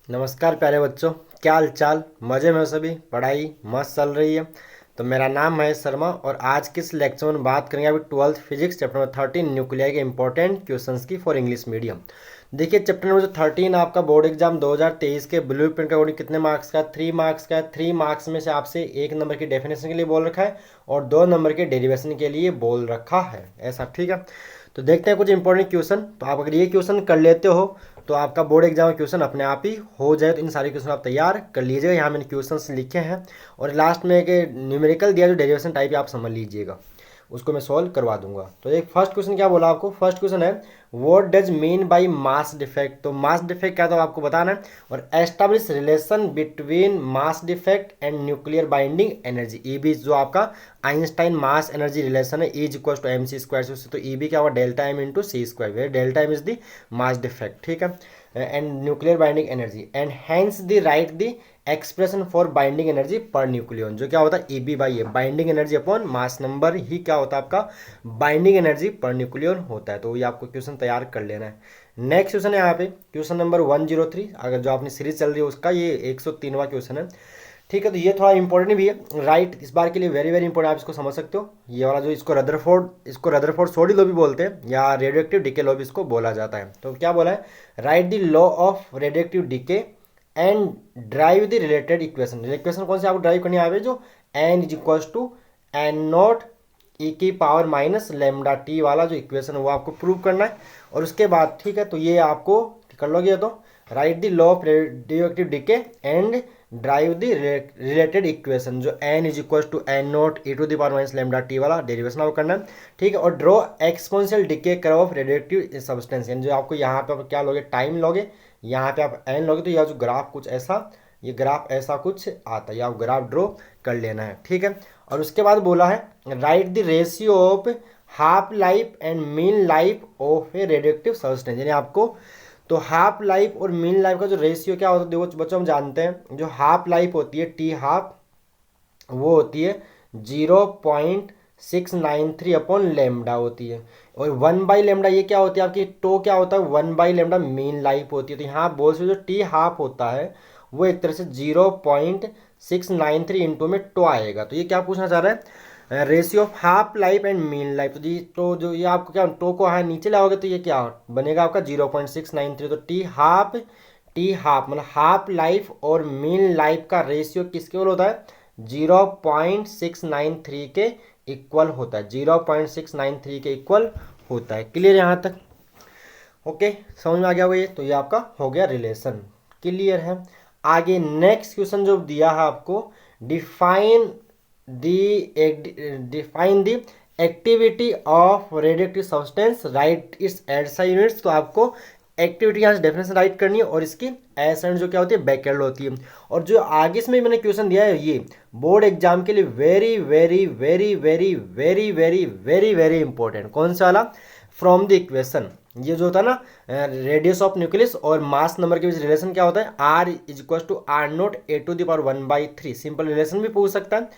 नमस्कार प्यारे बच्चों, क्या हाल चाल। मज़े में हो सभी? पढ़ाई मस्त चल रही है? तो मेरा नाम महेश शर्मा और आज के इस लेक्चर में बात करेंगे अभी 12th physics chapter number 13 nuclear के इंपॉर्टेंट क्वेश्चंस की फॉर इंग्लिश मीडियम। देखिए चैप्टर नंबर जो 13 आपका बोर्ड एग्जाम 2023 के ब्लू प्रिंट का अकॉर्डिंग कितने मार्क्स का? 3 मार्क्स का है। 3 मार्क्स में से आपसे 1 नंबर की डेफिनेशन के लिए बोल रखा है और 2 नंबर के डेरिवेशन के लिए बोल रखा है, ऐसा ठीक है। तो देखते हैं कुछ इंपॉर्टेंट क्वेश्चन। तो आप अगर ये क्वेश्चन कर लेते हो तो आपका बोर्ड एग्जाम क्वेश्चन अपने आप ही हो जाए। तो इन सारे क्वेश्चन आप तैयार कर लीजिएगा। यहाँ मैंने क्वेश्चंस लिखे हैं और लास्ट में एक न्यूमेरिकल दिया जो डेरिवेशन टाइप आप समझ लीजिएगा, उसको मैं सॉल्व करवा दूंगा। तो एक फर्स्ट क्वेश्चन क्या बोला आपको? फर्स्ट क्वेश्चन है what does mean by mass defect. तो मास डिफेक्ट क्या था आपको बताना है और establish relation between mass defect and nuclear binding energy. E B जो आपका आइंस्टाइन मास एनर्जी रिलेशन है, is equal to M C square से, तो ई बी क्या होगा? Delta M into C square, where delta M is the mass defect, ठीक है, and nuclear binding energy and hence the write the expression for binding energy per nucleon, जो क्या होता है? E B by A, binding energy upon mass number ही क्या होता है आपका? बाइंडिंग एनर्जी पर न्यूक्लियन होता है। तो ये आपको क्वेश्चन तैयार कर लेना है। नेक्स्ट क्वेश्चन है यहाँ पे क्वेश्चन नंबर 103, अगर जो आपने सीरीज चल रही है उसका ये 103वां क्वेश्चन है, ठीक है। तो ये थोड़ा इंपॉर्टेंट भी है, राइट, इस बार के लिए वेरी वेरी इंपॉर्टेंट, आप इसको समझ सकते हो। ये वाला जो इसको रदरफोर्ड सोडी लॉ भी बोलते हैं या रेडियोएक्टिव डिके लॉ भी इसको बोला जाता है। तो क्या बोला है? Write the law of radioactive decay and derive the related equation. Equation कौन से आपको ड्राइव करनी है? जो N is equal to N naught e की पावर माइनस लेमडा टी वाला जो इक्वेशन है वो आपको प्रूव करना है। और उसके बाद ठीक है, तो ये आपको कर लोगे। तो write the law of radioactive decay and derive the related equation, जो N is equal to N naught e to the power minus lambda t वाला डेरिवेशन आपको करना है, ठीक है। और draw exponential decay curve of radioactive substance, यानी जो आपको यहाँ पे आप क्या लोगे? टाइम लोगे, यहाँ पे आप एन लोगे, तो यह जो ग्राफ कुछ ऐसा, ये ग्राफ ऐसा कुछ आता है, आप ग्राफ ड्रॉ कर लेना है, ठीक है। और उसके बाद बोला है write the ratio of half life and mean life of A radioactive substance, यानी आपको तो हाफ लाइफ और मीन लाइफ का जो रेशियो क्या होता है देखो बच्चों, हम जानते हैं जो हाफ लाइफ होती है टी हाफ, वो होती है 0.693 अपॉन लेमडा होती है। और 1/लेमडा ये क्या होती है आपकी? टो क्या होता है? 1/लेमडा मीन लाइफ होती है। तो यहाँ बोल सकते जो टी हाफ होता है वो एक तरह से 0.693 इंटू में टो आएगा। तो ये क्या पूछना चाह रहा है? Ratio of half life and mean life. तो जी तो जो ये आपको क्या टो को हाँ नीचे लाओगे तो ये क्या बनेगा आपका? 0.693। तो टी हाफ मतलब हाफ लाइफ और मीन लाइफ का रेशियो किसके इक्वल होता है? 0.693 के इक्वल होता है, 0.693 के इक्वल होता है। क्लियर यहाँ तक? ओके, समझ में आ गया होगा ये। तो ये आपका हो गया रिलेशन, क्लियर है। आगे नेक्स्ट क्वेश्चन जो दिया है आपको, define the activity of radioactive substance, right it's SI units. तो आपको एक्टिविटी यहाँ से डेफिनेशन राइट करनी है और इसकी एस एंड जो क्या होती है? बैकेंड होती है। और जो आगे इसमें मैंने क्वेश्चन दिया है ये बोर्ड एग्जाम के लिए very very very very very very very very important. कौन सा वाला? फ्रॉम द इक्वेशन, ये जो होता है ना रेडियस ऑफ न्यूक्लियस और मास नंबर के बीच रिलेशन क्या होता है? R is equal to R naught A to the power 1/3। Simple relation भी पूछ सकता है।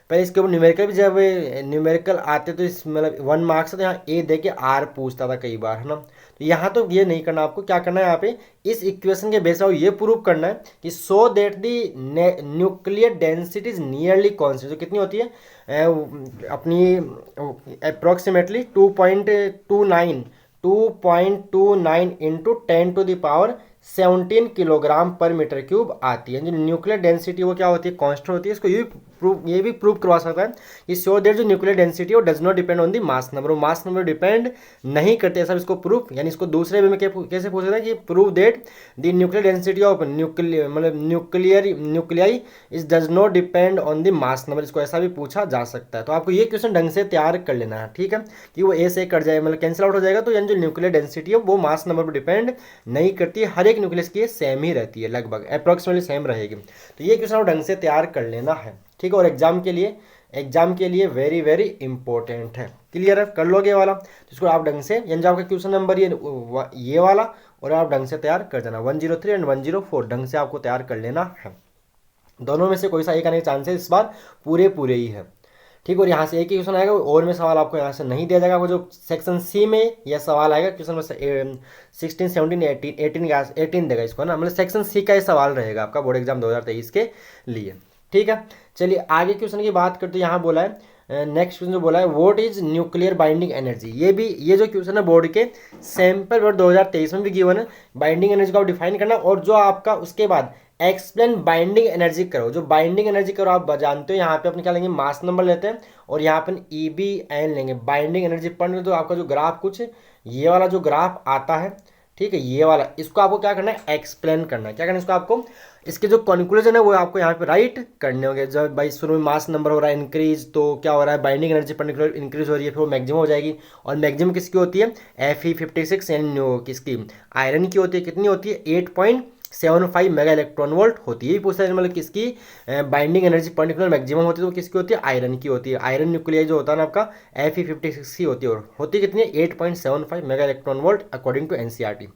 पहले इसके ऊपर न्यूमेरिकल भी, जब न्यूमेरिकल आते तो इस मतलब 1 मार्क्स तो यहाँ ए दे के आर पूछता था कई बार, है ना। तो यहाँ तो ये नहीं करना, आपको क्या करना है यहाँ पे इस इक्वेशन के बेस पर ये प्रूव करना है कि so that the nuclear density is nearly constant. जो कितनी होती है अपनी अप्रोक्सीमेटली 2.29 इंटू 10⁻17 किलोग्राम पर मीटर क्यूब आती है। जो न्यूक्लियर डेंसिटी वो क्या होती है? कांस्टेंट होती है। इसको ये भी प्रूव करवा सकता है कि सो देयर जो न्यूक्लियर डेंसिटी वो does not depend on the mass number, वो मास नंबर डिपेंड नहीं करते, ऐसा इसको प्रूफ, यानी इसको दूसरे वे में कैसे पूछ सकता है कि prove that the nuclear density of nuclear मतलब nuclei is does not depend on the mass number, इसको ऐसा भी पूछा जा सकता है। तो आपको ये क्वेश्चन ढंग से तैयार कर लेना है, ठीक है, कि वो ए से कट जाए मतलब कैंसिल आउट हो जाएगा। तो यानी जो न्यूक्लियर डेंसिटी है वो मास नंबर पर डिपेंड नहीं करती है, हर एक न्यूक्लियस की सेम ही रहती है, लगभग अप्रोक्सीमेटली सेम रहेगी। तो ये क्वेश्चन ढंग से तैयार कर लेना है, ठीक है। और एग्जाम के लिए वेरी वेरी इंपॉर्टेंट है। क्लियर है? कर लोगे वाला, तो इसको आप ढंग से, यानी आपका क्वेश्चन नंबर ये वाला और आप ढंग से तैयार कर देना। 103 एंड 104 ढंग से आपको तैयार कर लेना है। दोनों में से कोई सा एक आने के चांसेस इस बार पूरे पूरे ही है, ठीक। और यहाँ से एक ही क्वेश्चन आएगा, और में सवाल आपको यहाँ से नहीं दिया जाएगा। वो जो सेक्शन सी में यह सवाल आएगा क्वेश्चन में 16, 17, 18 देगा इसको ना, मतलब सेक्शन सी का ये सवाल रहेगा आपका बोर्ड एग्जाम 2023 के लिए। ठीक है, चलिए आगे क्वेश्चन की बात करते हैं। यहाँ बोला है नेक्स्ट क्वेश्चन जो बोला है what is nuclear binding energy. ये जो क्वेश्चन है बोर्ड के सैंपल बोर्ड 2023 में भी गिवन है। बाइंडिंग एनर्जी को डिफाइन करना, और जो आपका उसके बाद एक्सप्लेन बाइंडिंग एनर्जी करो। जो बाइंडिंग एनर्जी करो आप जानते हो, यहाँ पे अपने क्या लेंगे, मास नंबर लेते हैं और यहाँ पे EBN लेंगे। बाइंडिंग एनर्जी पढ़ने तो आपका जो ग्राफ कुछ ये वाला जो ग्राफ आता है, ठीक है, ये वाला, इसको आपको क्या करना है, एक्सप्लेन करना है। क्या करना है इसको आपको, इसके जो कंक्लूजन है वो आपको यहाँ पे राइट करने होंगे। जब भाई शुरू में मास नंबर हो रहा है इंक्रीज, तो क्या हो रहा है, बाइंडिंग एनर्जी पर्टिकुलर इंक्रीज हो रही है, फिर वो मैक्सिमम हो जाएगी। और मैक्सिमम किसकी होती है, Fe56 एंड किसकी, आयरन की होती है। कितनी होती है, 8.75 मेगा इलेक्ट्रॉन वोल्ट होती है। ये पूछता है मतलब किसकी बाइंडिंग एनर्जी पर्टिकुलर मैक्सिमम होती है, तो किसकी होती है, आयरन की होती है। आयरन न्यूक्लियाई जो होता है ना आपका Fe56 की होती है, और होती कितनी है, 8.75 mega electron volt according to NCERT।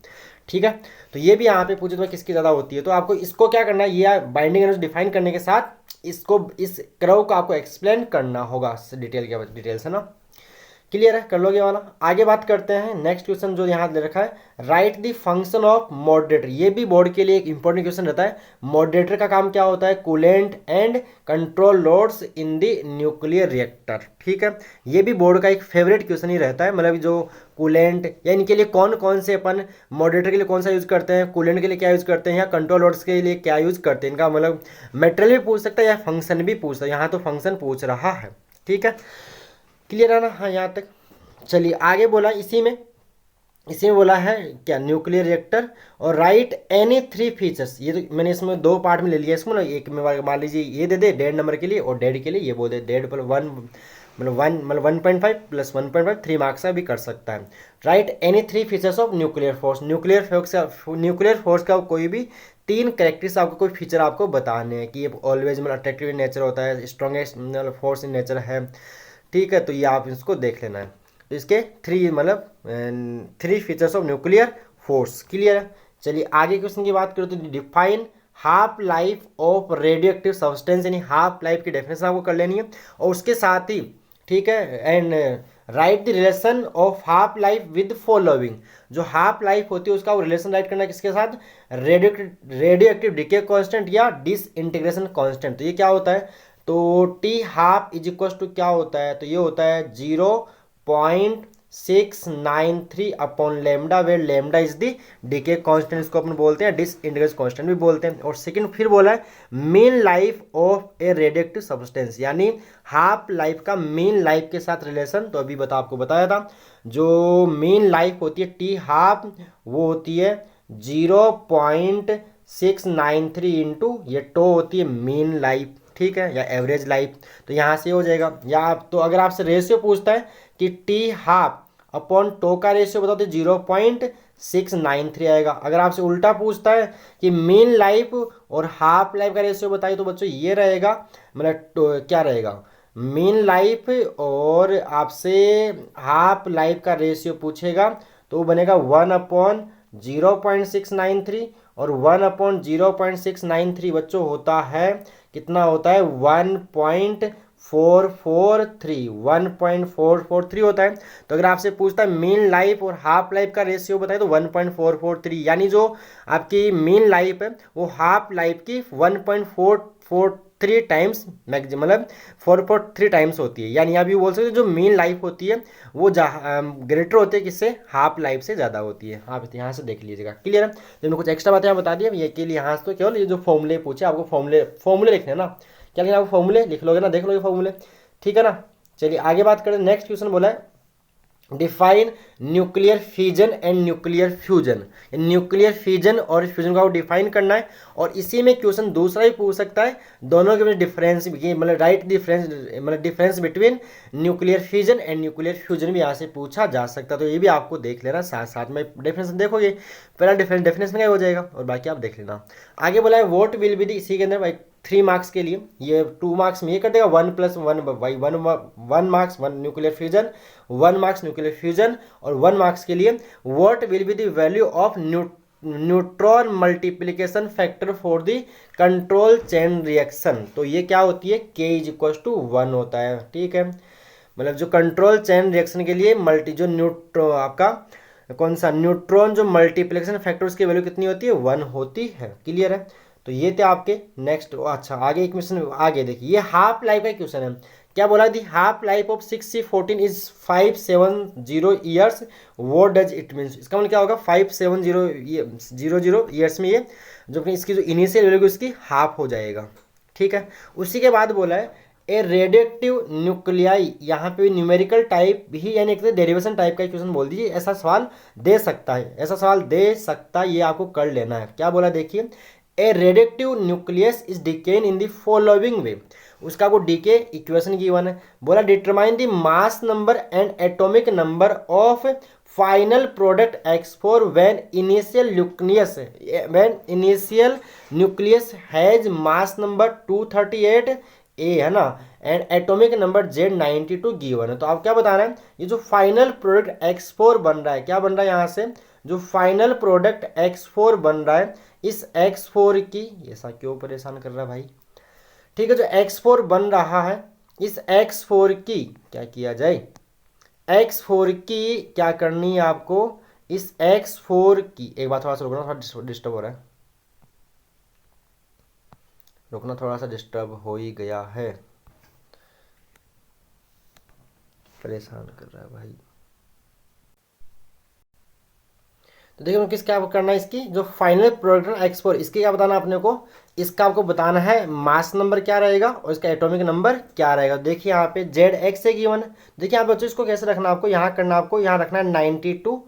ठीक है, तो ये भी यहाँ पे पूछे तो किसकी ज़्यादा होती है। तो आपको इसको क्या करना है, ये बाइंडिंग एनर्जी डिफाइन करने के साथ इसको, इस कर्व को आपको एक्सप्लेन करना होगा डिटेल से ना। क्लियर है, कर लोगे वाला। आगे बात करते हैं नेक्स्ट क्वेश्चन जो यहाँ दे रखा है, write the function of moderator. ये भी बोर्ड के लिए एक इंपॉर्टेंट क्वेश्चन रहता है। मॉडरेटर का काम क्या होता है, coolant and control loads in the nuclear reactor. ठीक है, ये भी बोर्ड का एक फेवरेट क्वेश्चन ही रहता है। मतलब जो कूलेंट या इनके लिए कौन कौन से अपन मॉडरेटर के लिए कौन सा यूज करते हैं, कूलेंट के लिए क्या यूज करते हैं, या कंट्रोल लोड्स के लिए क्या यूज करते हैं, इनका मतलब मटेरियल भी पूछ सकता है या फंक्शन भी पूछ सकता है। यहाँ तो फंक्शन पूछ रहा है। ठीक है, क्लियर है ना, हाँ यहाँ तक। चलिए आगे बोला इसी में बोला है क्या, न्यूक्लियर रिएक्टर और राइट एनी 3 फीचर्स। ये तो मैंने इसमें 2 पार्ट में ले लिया इसमें ना, एक में मान लीजिए ये दे दे डेड नंबर के लिए, और डेड के लिए ये बोल दे डेड पर 1 मतलब 1.5 प्लस 1.5 3 मार्क्स का भी कर सकता है। Right any 3 features of nuclear force. Nuclear force का कोई भी 3 कैरेक्टरिस्टिक्स आपको, कोई फीचर आपको बताने हैं कि ये ऑलवेज मतलब अट्रैक्टिव इन नेचर होता है, स्ट्रॉन्गेस्ट मतलब फोर्स इन नेचर है। ठीक है, तो ये आप इसको देख लेना है। तो इसके 3 features of nuclear force. Clear है, चलिए आगे क्वेश्चन की बात करें तो define half life of radio active substance, यानी हाफ लाइफ की डेफिनेशन आपको कर लेनी है। और उसके साथ ही ठीक है, and write the relation of half life with following. जो हाफ लाइफ होती है उसका रिलेशन राइट करना है किसके साथ, रेडियो एक्टिव डिके कांस्टेंट या डिसइंटीग्रेशन कांस्टेंट। तो ये क्या होता है, तो T half is equal to क्या होता है, तो ये होता है 0.693 upon lambda, where lambda is the decay constant, इसको अपन बोलते हैं डिसइंटीग्रेशन कांस्टेंट भी बोलते हैं। और सेकंड फिर बोला है mean life of A radioactive substance, यानी हाफ लाइफ का मीन लाइफ के साथ रिलेशन। तो अभी आपको बताया था, जो मीन लाइफ होती है टी हाफ, वो होती है 0.693 इंटू ये टो होती है मीन लाइफ, ठीक है, या एवरेज लाइफ। तो यहाँ से हो जाएगा। या आप तो अगर आपसे रेशियो पूछता है कि टी हाफ अपॉन टो का रेशियो बताओ तो 0.693 आएगा। अगर आपसे उल्टा पूछता है कि मीन लाइफ और हाफ लाइफ का रेशियो बताइए, तो बच्चों ये रहेगा, मतलब क्या रहेगा, मीन लाइफ और आपसे हाफ लाइफ का रेशियो पूछेगा तो वो बनेगा 1/0.693, और 1/0.693 बच्चों होता है कितना, होता है 1.443 होता है। तो अगर आपसे पूछता है मीन लाइफ और हाफ लाइफ का रेशियो बताए तो 1.443, यानी जो आपकी मीन लाइफ है वो हाफ लाइफ की 1.443 टाइम्स मैक्सिमम, मतलब 4.3 टाइम्स होती है। यानी आप ये बोल सकते हो जो मीन लाइफ होती है वो ग्रेटर होती है किससे, हाफ लाइफ से ज़्यादा होती है। आप यहाँ से देख लीजिएगा। क्लियर है, तो मैंने कुछ एक्स्ट्रा बातें यहाँ बता दी। ये के लिए यहाँ से तो केवल ये जो फॉर्मूले पूछे आपको फॉर्मूले लिखने ना, क्या लिखना, आप फॉर्मूले लिख लोगे ना, देख लोगे फॉर्मूले, ठीक है ना। चलिए आगे बात करें। नेक्स्ट क्वेश्चन बोला है define nuclear fission and nuclear fusion. Nuclear fission और फ्यूजन को डिफाइन करना है। और इसी में क्वेश्चन दूसरा भी पूछ सकता है, दोनों के बीच डिफरेंस, मतलब राइट डिफरेंस, मतलब difference between nuclear fission and nuclear fusion भी यहाँ से पूछा जा सकता है। तो ये भी आपको देख लेना, साथ साथ में डेफिनेशन देखोगे, पहला डेफिनेशन क्या हो जाएगा और बाकी आप देख लेना। आगे बोला है वोट विल बी दी, इसी के अंदर भाई 3 मार्क्स के लिए, ये 2 मार्क्स में ये कर देगा 1 + 1 by 1 marks 1 nuclear fusion, 1 marks nuclear fusion, और 1 मार्क्स के लिए what will be the value of neutron multiplication factor for the control chain reaction. तो ये क्या होती है, K=1 होता है। ठीक है, मतलब जो कंट्रोल चेन रिएक्शन के लिए जो आपका कौन सा न्यूट्रॉन जो मल्टीप्लिकेशन फैक्टर उसकी वैल्यू कितनी होती है, 1 होती है। क्लियर है। तो ये थे आपके नेक्स्ट। अच्छा, आगे एक क्वेश्चन आगे देखिए, ये हाफ लाइफ का क्वेश्चन है। क्या बोला, दी half life of 6C14 is 570 years, what does it means. इसका मतलब क्या होगा, 570 ईयर्स में ये जो इसकी जो इनिशियल वैल्यू उसकी हाफ हो जाएगा। ठीक है, उसी के बाद बोला है ए रेडियोएक्टिव न्यूक्लियाई, यहाँ पे न्यूमेरिकल टाइप भी यानी एक डेरिवेशन टाइप का क्वेश्चन बोल दीजिए, ऐसा सवाल दे सकता है, ऐसा सवाल दे सकता है, ये आपको कर लेना है। क्या बोला देखिए, a radioactive nucleus is decaying in the following way, उसका वो डीके इक्वेशन गिवन है। बोला determine the mass number and atomic number of final product X4 when initial nucleus has mass number 238 ए है ना, and atomic number Z92 given है। तो आप क्या बता रहे हैं, ये जो फाइनल प्रोडक्ट X4 बन रहा है, क्या बन रहा है यहाँ से, जो फाइनल प्रोडक्ट X4 बन रहा है, इस X4 की, ऐसा क्यों परेशान कर रहा है भाई। ठीक है, जो X4 बन रहा है, इस X4 की क्या किया जाए, X4 की क्या करनी है आपको, इस X4 की, एक बार थोड़ा सा रुकना, थोड़ा डिस्टर्ब हो रहा है, रुकना, थोड़ा सा डिस्टर्ब हो ही गया है, परेशान कर रहा है भाई। तो देखिए किस क्या करना है, इसकी जो फाइनल प्रोडक्ट X4 इसकी क्या बताना अपने को, इसका आपको बताना है मास नंबर क्या रहेगा और इसका एटॉमिक नंबर क्या रहेगा। देखिए यहाँ पे ZX से गिवन है। देखिए यहाँ बच्चों इसको कैसे रखना, आपको यहाँ करना, आपको यहाँ रखना है 92,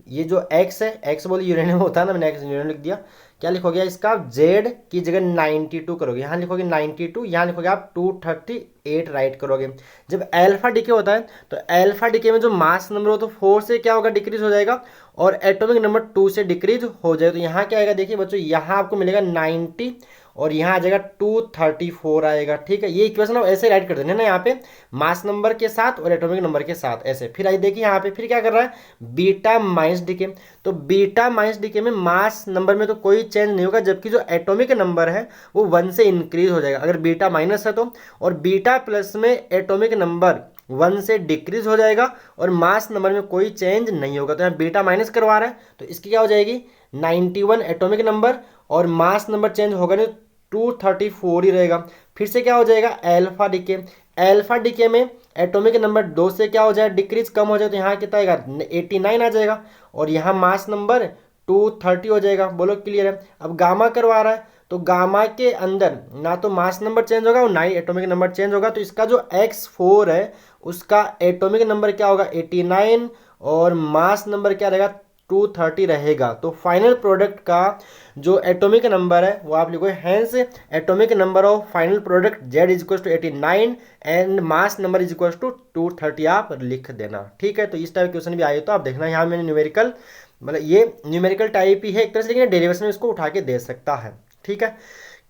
ये जो X है, X बोले यूरेनियम होता है ना, मैंने यूरेनियम लिख दिया, क्या लिखोगे इसका, Z की जगह 92 करोगे, यहाँ लिखोगे 92, यहाँ लिखोगे आप 238 राइट करोगे। जब अल्फा डीके होता है तो अल्फा डीके में जो मास नंबर हो तो 4 से क्या होगा, डिक्रीज हो जाएगा, और एटॉमिक नंबर 2 से डिक्रीज हो जाएगा। तो यहाँ क्या आएगा, देखिए बच्चों, यहाँ आपको मिलेगा 90 और यहाँ आ जाएगा 234 आएगा। ठीक है, ये इक्वेशन आप ऐसे राइट कर देना यहाँ पे, मास नंबर के साथ और एटॉमिक नंबर के साथ ऐसे। फिर आई देखिए यहाँ पे फिर क्या कर रहा है, बीटा माइनस डीके। तो बीटा माइनस डीके में मास नंबर में तो कोई चेंज नहीं होगा, जबकि जो एटॉमिक नंबर है वो 1 से इंक्रीज हो जाएगा अगर बीटा माइनस है तो, और बीटा प्लस में एटॉमिक नंबर 1 से डिक्रीज हो जाएगा और मास नंबर में कोई चेंज नहीं होगा। तो यहाँ बीटा माइनस करवा रहा है तो इसकी क्या हो जाएगी, 91 एटॉमिक नंबर, और मास नंबर चेंज होगा नहीं, 234 ही रहेगा। फिर से क्या हो जाएगा, अल्फा डीके, अल्फा डीके में एटॉमिक नंबर 2 से क्या हो जाए, डिक्रीज कम हो जाए, तो यहाँ कितना आएगा, 89 आ जाएगा, और यहाँ मास नंबर 230 हो जाएगा। बोलो क्लियर है। अब गामा करवा रहा है तो गामा के अंदर ना तो मास नंबर चेंज होगा और ना ही एटॉमिक नंबर चेंज होगा, तो इसका जो X4 है उसका एटॉमिक नंबर क्या होगा, 89, और मास नंबर क्या रहेगा, 230 रहेगा। तो फाइनल प्रोडक्ट का जो एटॉमिक नंबर है वो आप लिखो, hence atomic number of final product Z=89 and mass number =230 आप लिख देना। ठीक है, तो इस टाइप क्वेश्चन भी आए तो आप देखना, यहाँ मैंने न्यूमेरिकल, मतलब ये न्यूमेरिकल टाइप ही है एक तरह से, लेकिन डेरिवेशन में इसको उठा के दे सकता है। ठीक है,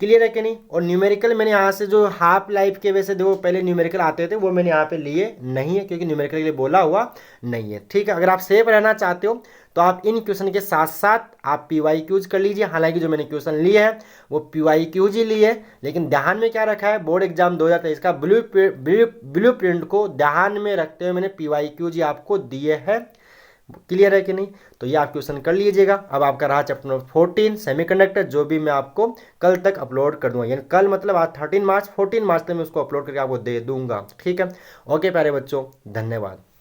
क्लियर है कि नहीं। और न्यूमेरिकल मैंने यहाँ से जो हाफ लाइफ के वैसे जो पहले न्यूमेरिकल आते थे वो मैंने यहाँ पे लिए नहीं है, क्योंकि न्यूमेरिकल के लिए बोला हुआ नहीं है। ठीक है, अगर आप सेफ रहना चाहते हो तो आप इन क्वेश्चन के साथ साथ आप PYQs कर लीजिए। हालांकि जो मैंने क्वेश्चन लिए हैं वो PYQs ही लिए, लेकिन ध्यान में क्या रखा है, बोर्ड एग्जाम 2023 का ब्लू प्रिंट को ध्यान में रखते हुए मैंने PYQs ही आपको दिए हैं। क्लियर है कि नहीं। तो ये आप क्वेश्चन कर लीजिएगा। अब आपका रहा चैप्टर नंबर 14 सेमीकंडक्टर, जो भी मैं आपको कल तक अपलोड कर दूंगा, यानी कल मतलब आज 13 मार्च, 14 मार्च तक मैं उसको अपलोड करके आपको दे दूंगा। ठीक है, ओके प्यारे बच्चों, धन्यवाद।